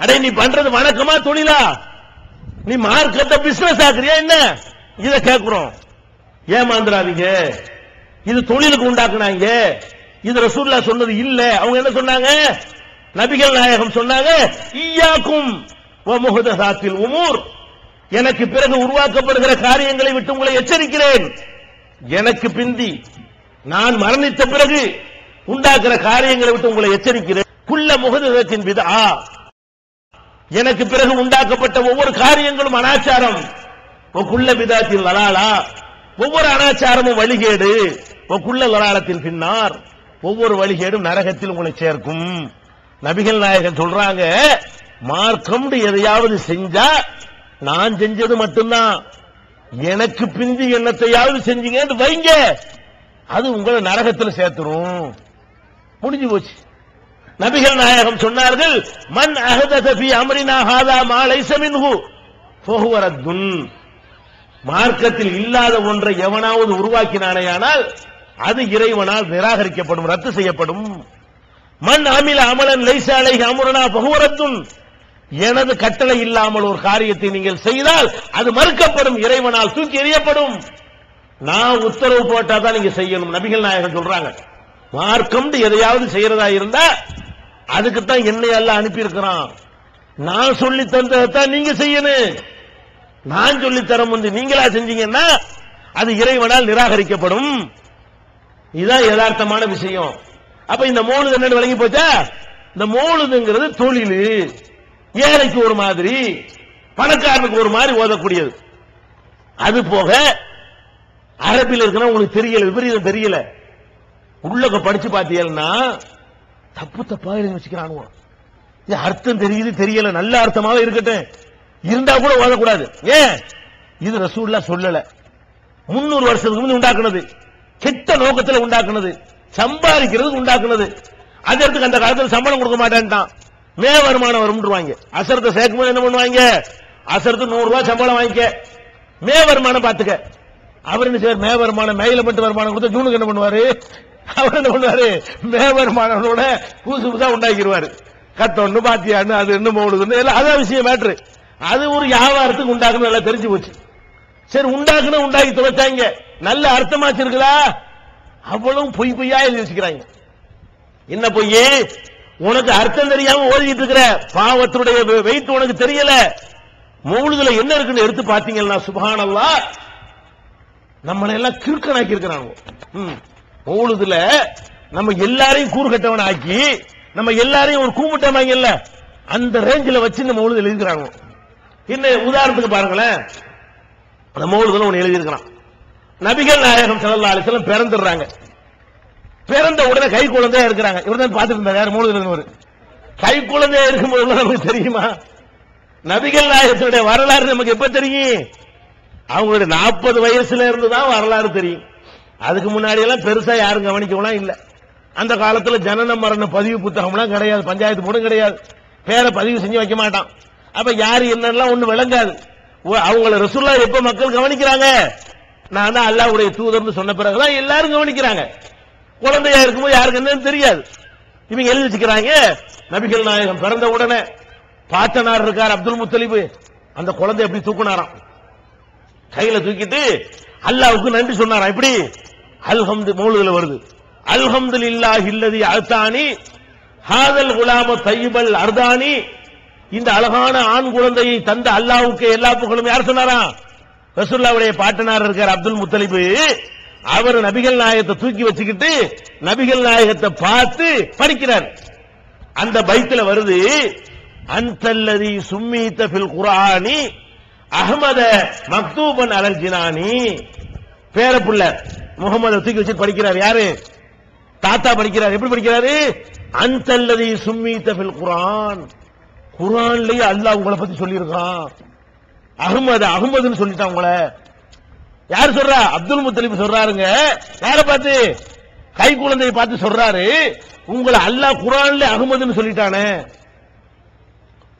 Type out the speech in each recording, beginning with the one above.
அடே நீ பண்றது வணக்கமா தொழிலா? நீ மார்க்கத்தை பிசினஸ் ஆக்குறியா என்ன? இத கேக்குறோம். ஏமாந்துறாதீங்க. இது தொழிலுக்கு உண்டாக்குனாங்க. இது ரசூலுல்லாஹ் சொன்னது இல்ல. அவங்க என்ன சொன்னாங்க? நபிகள் நாயகம் சொன்னாங்க, ஈயாக்கும் வ முஹதஸாத்தில் உமூர், எனக்கு பிறகு உருவாக்கப்படுகிற காரியங்களை விட்டு உங்களை எச்சரிக்கிறேன். எனக்கு பிந்தி நான் மரணித்த பிறகு உண்டாக்குற காரியங்களை விட்டு உங்களை எச்சரிக்கிறேன். குல்ல முஹதஸத்தின் பித்ஆ, எனக்கு பிறகு உண்டாக்கப்பட்ட ஒவ்வொரு காரியங்களும் அனாச்சாரம். குல்ல பித்ஆத்தில் லலாலா, ஒவ்வொரு அனாச்சாரமும் வழிகேடு. குல்ல லலாலத்தின் பின்னார், ஒவ்வொரு வழிகேடும் நரகத்தில் உங்களை சேர்க்கும். நபிகள் நாயகன் சொல்றாங்க, மார்க்கம் எதையாவது செஞ்சா நான் செஞ்சது மட்டும்தான், எனக்கு பிந்தி என்னத்தையாவது செஞ்சீங்க வைங்க, அது உங்களை நரகத்தில் சேர்த்துரும். முடிஞ்சு போச்சு. நபிகள் நாயகம் சொன்னார்கள், மன் அஹதஸ ஃபீ அம்ரினா ஹாதா மா லைஸ மின்ஹு ஃபஹுவ ரத்துன், மார்க்கத்தில் இல்லாத ஒன்றை எவனாவது உருவாக்கினானேயானால் அது இறைவனால் நிராகரிக்கப்படும், ரத்து செய்யப்படும். மன் அமில அமலன் லைஸ அலைஹி அம்ருனா ஃபஹுவ ரத்துன், எனது கட்டளை இல்லாமல் ஒரு காரியத்தை நீங்கள் செய்தால் அது மறுக்கப்படும், இறைவனால் தூக்கி எறியப்படும். நான் உத்தரவு போட்டாதான் நீங்க செய்யணும். நபிகள் நாயகம் சொல்றாங்க, மார்க்கம் எதையாவது செய்யறதா இருந்தா அதுக்குத்தான் என்னை எல்லாம் அனுப்பி இருக்கிறான். நான் சொல்லி தந்ததான் நீங்க செய்யணும். நான் சொல்லி தர முந்தி நீங்களா செஞ்சீங்கன்னா அது இறைவனால் நிராகரிக்கப்படும். இதுதான் யதார்த்தமான விஷயம். அப்ப இந்த மௌலித் என்னன்னு விளங்கி போச்சா? இந்த மௌலிதுங்கிறது தொழில், ஏழைக்கு ஒரு மாதிரி, பணக்காரனுக்கு ஒரு மாதிரி ஓதக்கூடியது. அது போக அரபியில் இருக்கிற உங்களுக்கு தெரியல, விபரீதம் தெரியல, உள்ளக படிச்சு பார்த்தீங்கன்னா தப்பு தப்பா எழுதி வச்சுக்கிறானுவோ. இது அர்த்தம் தெரியுது தெரியல, நல்ல அர்த்தமாக இருக்கட்டும், இருந்தா கூட ஓதக்கூடாது. ஏன்? இது ரசூலுல்லாஹ் சொல்லல, 300 வருஷத்துக்கு முன்னாடி உண்டாக்குனது, கெட்ட நோக்கத்தில் உண்டாக்குனது, சம்பாதிக்கிறது உண்டாக்குனது. அதற்கு அந்த காலத்தில் சம்பளம் கொடுக்க மாட்டேன்ட்டான், மே வருமானம் வரும்ன்றுவாங்க. அசரத்தை சேர்க்கும்போது என்ன பண்ணுவாங்க? அசரத்து 100 ரூபாய் சம்பளம் வாங்கிக்க, மே வருமானம் பாத்துக்க. அவர் என்ன செய்வார்? மே வருமானம், மேல மட்டும் வருமானம் கொடுத்தா ஜூனுக்கு என்ன பண்ணுவாரு? அவர் என்ன பண்ணுவாரு? மே வருமானத்தோட புதுசு புதுசா உண்டாக்கிடுவாரு. கத்தொன்னு பாத்தியான்னு அது என்ன மௌலுதுன்னு எல்லாம் அதான் விஷயம் மேட்ரு. அது ஒரு வியாபாரத்துக்கு உண்டாக்குன்னு நல்லா தெரிஞ்சு போச்சு. சரி, உண்டாக்குன்னு உண்டாக்கி தொலைச்சாங்க, நல்ல அர்த்தமாச்சு இருக்குதா? அவ்வளவு பொய் பொய்யா எழுதி வச்சுக்கிறாங்க. என்ன பொய்? உனக்கு அர்த்தம் தெரியாம ஓதிட்டு இருக்கிற பாவத்துடைய வெயிட் உனக்கு தெரியல. மௌலுதுல என்ன இருக்குன்னு எடுத்து பாத்தீங்கன்னா சுப்ஹானல்லாஹ், நம்மளை எல்லாம் கிறுக்கனாக்கி இருக்கிறாங்க. மௌலுதுல நம்ம எல்லாரையும் கூறுகட்டவன் ஆக்கி, நம்ம எல்லாரையும் ஒரு கூமுட்டமாங்கல்ல, அந்த ரேஞ்சில் வச்சு இந்த மௌலுதுல எழுதிக்கிறாங்க. என்ன உதாரணத்துக்கு பாருங்களேன், அந்த மௌலுதுல ஒன்னு எழுதியிருக்கிறான். நபிகள் நாயகம் ஸல்லல்லாஹு அலைஹி வஸல்லம் பிறந்துடுறாங்க. பிறந்த உடனே கை குழந்தையா இருக்கிறாங்க. இவர்தான் பார்த்துட்டு இருந்தார். யார்? மௌலுதுல கை குழந்தையா இருக்கும்போது நமக்கு தெரியுமா? நபிகள் நாயகத்தினுடைய வரலாறு நமக்கு எப்ப தெரியும்? அவங்களுடைய 40 வயசுல இருந்துதான் வரலாறு தெரியும். அதுக்கு முன்னாடி எல்லாம் பெருசா யாரும் கவனிக்கலாம் இல்ல. அந்த காலத்துல ஜனன மரண பதிவு புத்தகம்லாம் கிடையாது, பஞ்சாயத்து போர்டும் கிடையாது, பேரை பதிவு செஞ்சு வைக்க மாட்டான். அப்ப யாரு என்னெல்லாம் ஒண்ணு விளங்காது. அவங்கள ரசூலுல்லாஹ் எப்ப மக்கள் கவனிக்கிறாங்க? நான் தான் அல்லாஹ்வுடைய தூதர்னு சொன்ன பிறகுதான் எல்லாரும் கவனிக்கிறாங்க. குழந்தையா இருக்கும்போது யாருக்கு என்னன்னு தெரியாது. இவங்க எழுதி வச்சுக்கிறாங்க, நபிகள் நாயகம் பிறந்த உடனே பாட்டனார் இருக்கார் அப்துல் முத்தலிப், அந்த குழந்தை எப்படி தூக்குனாராம், கையில தூக்கிட்டு அல்லாஹ்வுக்கு நன்றி சொன்னாராம். இப்படி அல்ஹம்து மௌலுதுல வருது, அல்ஹம்துலில்லாஹி அல்லதி அத்தானி ஹாதல் குலாம தய்யிபல் அர்தானி, இந்த அழகான ஆண் குழந்தையை தந்த அல்லாஹ்வுக்கு எல்லா புகழும். யார் சொன்னாராம்? ரசூலுல்லாஹ்வுடைய பாட்டனார் இருக்கார் அப்துல் முத்தலிப். அவர் நபிகள் நாயகத்தை தூக்கி வச்சுக்கிட்டு நபிகள் நாயகத்தை பார்த்து படிக்கிறார். அந்த பைத்துல வருது, அன்தல்லதி சும்மீத ஃபில் குர்ஆனி அஹ்மத மக்தூபன் அலல் ஜினானி. பேரப்புள்ள முகமது தூக்கி வச்சு படிக்கிறார். யாரு? தாத்தா படிக்கிறார். எப்படி படிக்கிறாரு? அன்தல்லதி சும்மீத ஃபில் குர்ஆன், குர்ஆன்லயே அல்லாஹ் உங்களை பத்தி சொல்லியிருக்கான். அஹ்மதுன்னு சொல்லிட்டான் உங்களை. யார் சொல்றா? அப்துல் முத்தலிப் சொல்றாருங்க. யார பார்த்து? கை குழந்தையை பார்த்து சொல்றாரு, உங்களை அல்லாஹ் குர்ஆன்ல அஹ்மதுன்னு சொல்லிட்டானே.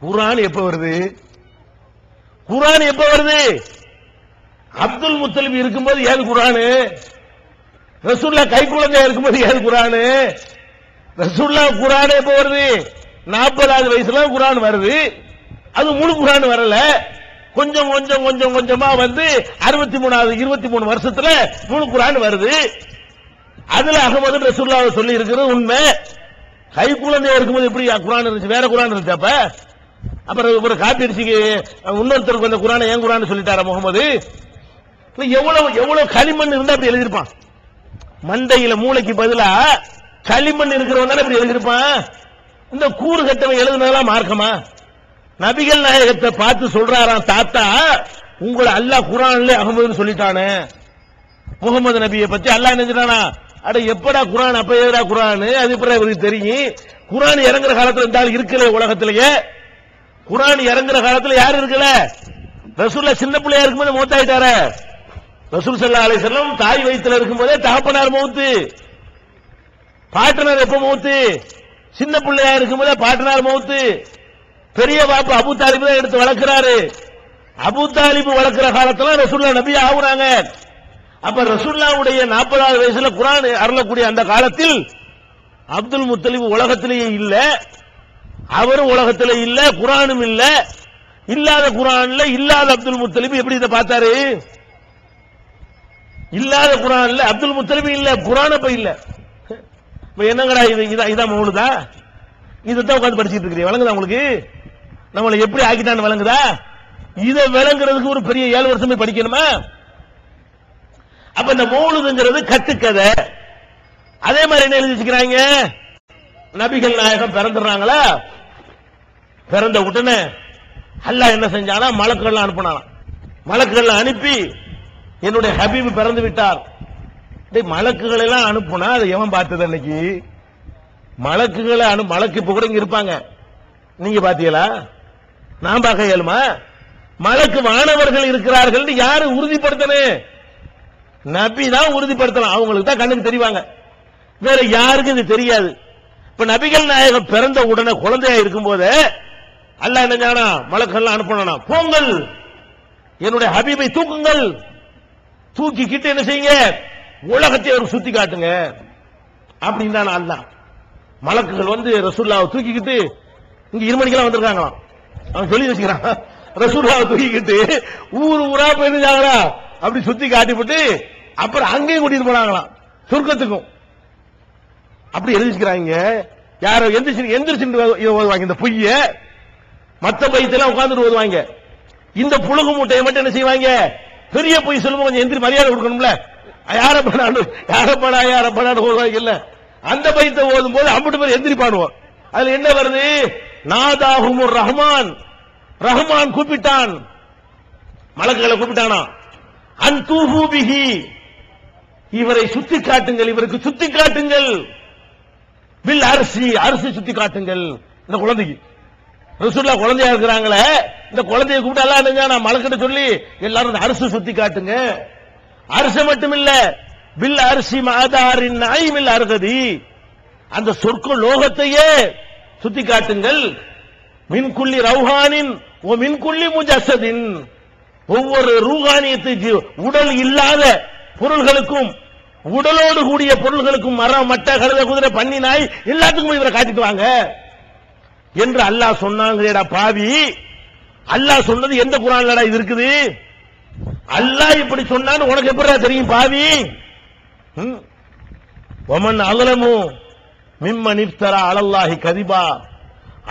குர்ஆன் எப்ப வருது? குர்ஆன் எப்ப வருது? அப்துல் முத்தலிப் இருக்கும்போது ஏது குர்ஆன்? ரசூலுல்லாஹ் கை குழந்தையா இருக்கும்போது ஏது குர்ஆன்? ரசூலுல்லாஹ் குர்ஆன் எப்ப வருது? 40வது வயசுல குர்ஆன் வருது. அது முழு குர்ஆன் வரல, கொஞ்சம் கொஞ்சம் கொஞ்சம் கொஞ்சமா வந்து 23 வருஷத்துல முழு குர்ஆன் வருது. அதுல அகமது ரசூலுல்லாஹ் சொல்லி இருக்கிறது உண்மை. கை குழந்தையா இருக்கும்போது எப்படி குர்ஆன் இருந்துச்சு? வேற குர்ஆன் இருந்துச்சு. அப்புறம் ஒரு காப்பி அடிச்சு இன்னொருத்தருக்கு அந்த குர்ஆனை ஏன் குர்ஆன் சொல்லிட்டாரா முகமது? எவ்வளவு எவ்வளவு களிமண் இருந்தா அப்படி எழுதிருப்பான். மண்டையில மூளைக்கு பதிலா களிமண் இருக்கிறவன் தானே இப்படி எழுதிருப்பான். இந்த கூறு கட்டவன் எழுதுனதெல்லாம் மார்க்கமா? நபிகள் நாயகத்தை பார்த்து சொல்றாராம், தாத்தா உங்களை அல்லாஹ் குர்ஆன்ல அகமதுன்னு சொல்லிட்டானே. முகமது நபியை பத்தி அல்லாஹ் நினைச்சானா? அட எப்படா குர்ஆன், அப்ப எதுடா குர்ஆன்? அது எப்படி இவருக்கு தெரியும்? குர்ஆன் இறங்குற காலத்துல இருந்தாலும் இருக்கல உலகத்திலேயே. குர்ஆன் இறங்குற காலத்துல யாரு இருக்கல? ரசூலுல்லாஹ் சின்ன பிள்ளையா இருக்கும்போது மௌத்தாயிட்டாரே. ரசூல் ஸல்லல்லாஹு அலைஹி வஸல்லம் தாய் வயித்துல இருக்கும்போதே தகப்பனார் மௌத்து. பாட்டனார் எப்ப மௌத்து? சின்ன பிள்ளையா இருக்கும்போதே பாட்டனார் மௌத்து. பெரிய பாப்பு அபூ தாலிப் தான் எடுத்து வளர்க்கிறாரு. அபூ தாலிப் வளர்க்கிற காலத்துல ரசூலுல்லாஹ் நபி ஆகுறாங்க. அப்ப ரசூலுல்லாஹ்வுடைய 40வது வயசுல குர்ஆன் அருளக்கூடிய அந்த காலத்தில் அப்துல் முத்தலிப் உலகத்திலேயே இல்ல, அவரும் உலகத்திலே இல்ல, குர்ஆனும் இல்ல. இல்லாத குர்ஆன்ல இல்லாத அப்துல் முத்தலிப் எப்படி இதை பார்த்தாரு? இல்லாத குர்ஆன்ல அப்துல் முத்தலிப் இல்ல, குர்ஆன் அப்ப இல்ல. என்னங்கடா இது? இதான் மௌலுதா? இதைத்தான் உட்கார்ந்து படிச்சிட்டு இருக்கிறீங்க. வழங்குதா உங்களுக்கு? நம்மளை எப்படி ஆக்கிட்டான்னு வழங்குதா? இதை விளங்குறதுக்கு ஒரு பெரிய 7 வருஷமே படிக்கணுமா? அப்ப இந்த மௌலுதுங்கிறது கட்டுக்கதை. அதே மாதிரி என்ன எழுதி வச்சுக்கிறாங்க? நபிகள் நாயகம் பிறந்துடுறாங்களா, பிறந்த உடனே அல்லாஹ் என்ன செஞ்சானா, மலக்குகள் அனுப்பினானா. மலக்குகள் அனுப்பி என்னுடைய ஹபீப் பிறந்து விட்டார். மலக்குகள் எல்லாம் அனுப்புனா அதை எவன் பார்த்தது? அன்னைக்கு மலக்குகளை மலக்கு இப்ப கூட இங்க இருப்பாங்க, நீங்க பாத்தீங்களா? நான் பார்க்க இயலுமா? மலக்கு வானவர்கள் இருக்கிறார்கள் யாரு உறுதிப்படுத்தணும்? நபி தான் உறுதிப்படுத்தலாம். அவங்களுக்கு தான் கண்ணுக்கு தெரிவாங்க, வேற யாருக்கும் இது தெரியாது. இப்ப நபிகள் நாயகம் பிறந்த உடனே குழந்தையா இருக்கும் போது அல்லாஹ் என்ன செஞ்சானா, மலக்குகள் அனுப்பணும், போங்கள் என்னுடைய ஹபீபை தூக்குங்கள், தூக்கிக்கிட்டு என்ன செய்யுங்க, உலகத்தை ஒரு சுத்தி காட்டுங்க அப்படின்னு தான் அல்லாஹ். மலக்குகள் வந்து ரசூலுல்லாஹ்வை தூக்கிக்கிட்டு இங்க 2 மணிக்கெல்லாம் வந்திருக்காங்களாம். அவன் சொல்லி வச்சுக்கிறான், ரசூலுல்லாஹ்வை தூக்கிக்கிட்டு ஊர் ஊரா போயிருந்தாங்களா, அப்படி சுத்தி காட்டிவிட்டு அப்புறம் அங்கேயும் கூட்டிட்டு போனாங்களாம் சொர்க்கத்துக்கும். அப்படி எழுதி வச்சுக்கிறாங்க. யாரோ எந்திரிச்சு ஓதுவாங்க இந்த பொய்ய, மத்த பையத்தெல்லாம் உட்கார்ந்துட்டு ஓதுவாங்க. இந்த புழுகு மூட்டையை மட்டும் என்ன செய்வாங்க, பெரிய பொய் சொல்லும்போது கொஞ்சம் எந்திரி மரியாதை கொடுக்கணும்ல, யாரப்படாடு ஓதுவாங்க இல்ல. அந்த பையத்தை ஓதும் போது அம்பட்டு பேர் எந்திரிப்பானுவோம். அதுல என்ன வருது, நாதாஹுமுர் ரஹ்மான், ரஹ்மான் கூப்பிட்டான், மலக்குகளை கூப்பிட்டானா, அன்தூஹு பிஹி, இவரை சுத்தி காட்டுங்கள், இவருக்கு சுத்தி காட்டுங்கள், பில் அரிசி, அரிசி சுத்தி காட்டுங்கள். இந்த குழந்தைக்கு ரசூலுல்லாஹ் குழந்தையா இருக்கிறாங்களே, இந்த குழந்தையை கூப்பிட்டு எல்லாம் என்னங்க மலக்கிட்ட சொல்லி எல்லாரும் அரிசி சுத்தி காட்டுங்க. அரிசி மட்டும் இல்ல, பில் அரிசி மாதாரின் நாய்மில் அருகதி, அந்த சொர்க்க லோகத்தையே சுத்தி காட்டுங்கள். மின்குள்ளி ரௌஹானின் ஓ மின்குள்ளி முஜஸ்ஸதின், ஒவ்வொரு ரூஹானியத்துக்கு உடல் இல்லாத பொருள்களுக்கும் உடலோடு கூடிய பொருள்களுக்கும், மரம் மட்ட கழுத குதிரை பன்னி நாய் எல்லாத்துக்கும் இவரை காட்டிட்டு வாங்க என்று அல்லாஹ் சொன்னாங்கடா பாவி. அல்லாஹ் சொன்னது எந்த குர்ஆன்லடா இது இருக்குது? அல்லாஹ் இப்படி சொன்னான்னு உனக்கு எப்படிடா தெரியும் பாவி? வமன் அலமு மிம்மன் இஃப்தரா அலல்லாஹி கதிபா,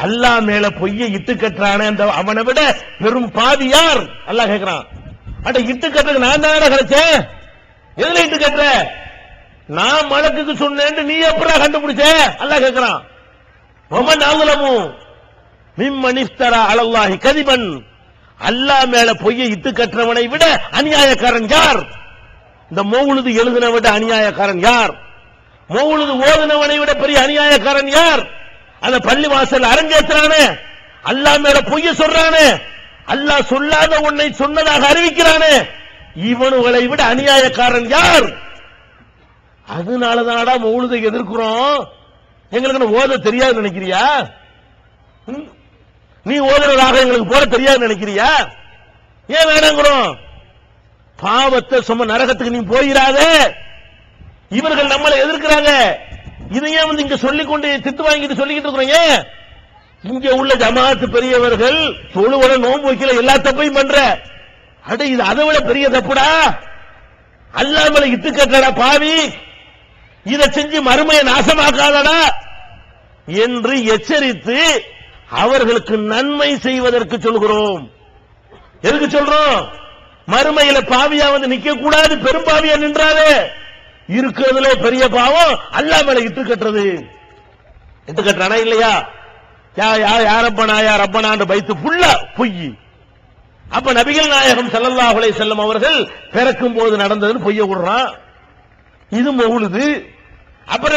அல்லாஹ் மேல பொய்யை இட்டு கட்டுறானே அந்த அவனை விட பெரும் பாவி யார்? அல்லாஹ் கேட்கிறான். அட இட்டு கட்டுறதுக்கு நான் தானடா கிடைச்சேன், எதுல இட்டு கட்டுற? நான் மலக்குக்கு சொன்னேன், நீ எப்படா கண்டுபிடிச்ச? அல்லாஹ் கேட்கிறான். வமன் அலமு மிம்மன் இஃப்தரா அலல்லாஹி கதிபன், அல்லாஹ் மேல பொய்யை இட்டு கட்டுறவனை விட அநியாயக்காரன் யார்? இந்த மௌலுது எழுதின விட அநியாயக்காரன் யார்? மௌலுது ஓதுனவனை விட பெரிய அநியாயக்காரன் யார்? அந்த பள்ளி வாசல் அரங்கேற்றானே, அல்லாஹ் மேல பொய்ய சொல்றானே, அல்லாஹ் சொல்லாத உன்னை சொன்னதாக அறிவிக்கிறானே, இவனுகளை விட அநியாயக்காரன் யார்? அதனாலதானடா மௌலுதை எதிர்க்கிறோம். எங்களுக்கு ஓத தெரியாது நினைக்கிறியா? நீ ஓதுறதாக எங்களுக்கு போட தெரியாது நினைக்கிறியா? ஏன் வேணாங்கிறோம்? பாவத்தை சும்மா நரகத்துக்கு நீ போயிராத. இவர்கள் நம்மளை எதிர்க்கிறாங்க, இதையே வந்து இங்க சொல்லிக்கொண்டு திட்டு வாங்கிட்டு சொல்லிக்கிட்டு இருக்கிறோம். இங்க உள்ள ஜமாஅத்து பெரியவர்கள் தொழுவட நோன்பு வைக்கல எல்லா தப்பையும் பண்ற, அட இது அதை விட பெரிய தப்புடா, அல்லாமல இட்டு கட்டடா பாவி, இதை செஞ்சு மறுமையை நாசமாக்காதடா என்று எச்சரித்து அவர்களுக்கு நன்மை செய்வதற்கு சொல்கிறோம். எதுக்கு சொல்றோம்? மறுமையில பாவியா வந்து நிக்க கூடாது, பெரும் பாவியா நின்றாரு. இருக்கிறதுல பெரிய பாவம் அல்லாமல இட்டு கட்டுறது. இட்டு கட்டுறானா இல்லையா? யாரப்பனா யாரப்பனான்னு பைத்து புல்லா பொய். அப்ப நபிகள் நாயகம் ஸல்லல்லாஹு அலைஹி வஸல்லம் அவர்கள் பிறக்கும் போது நடந்ததுன்னு பொய்ய விடுறான். இது மௌலிது. அப்புறம்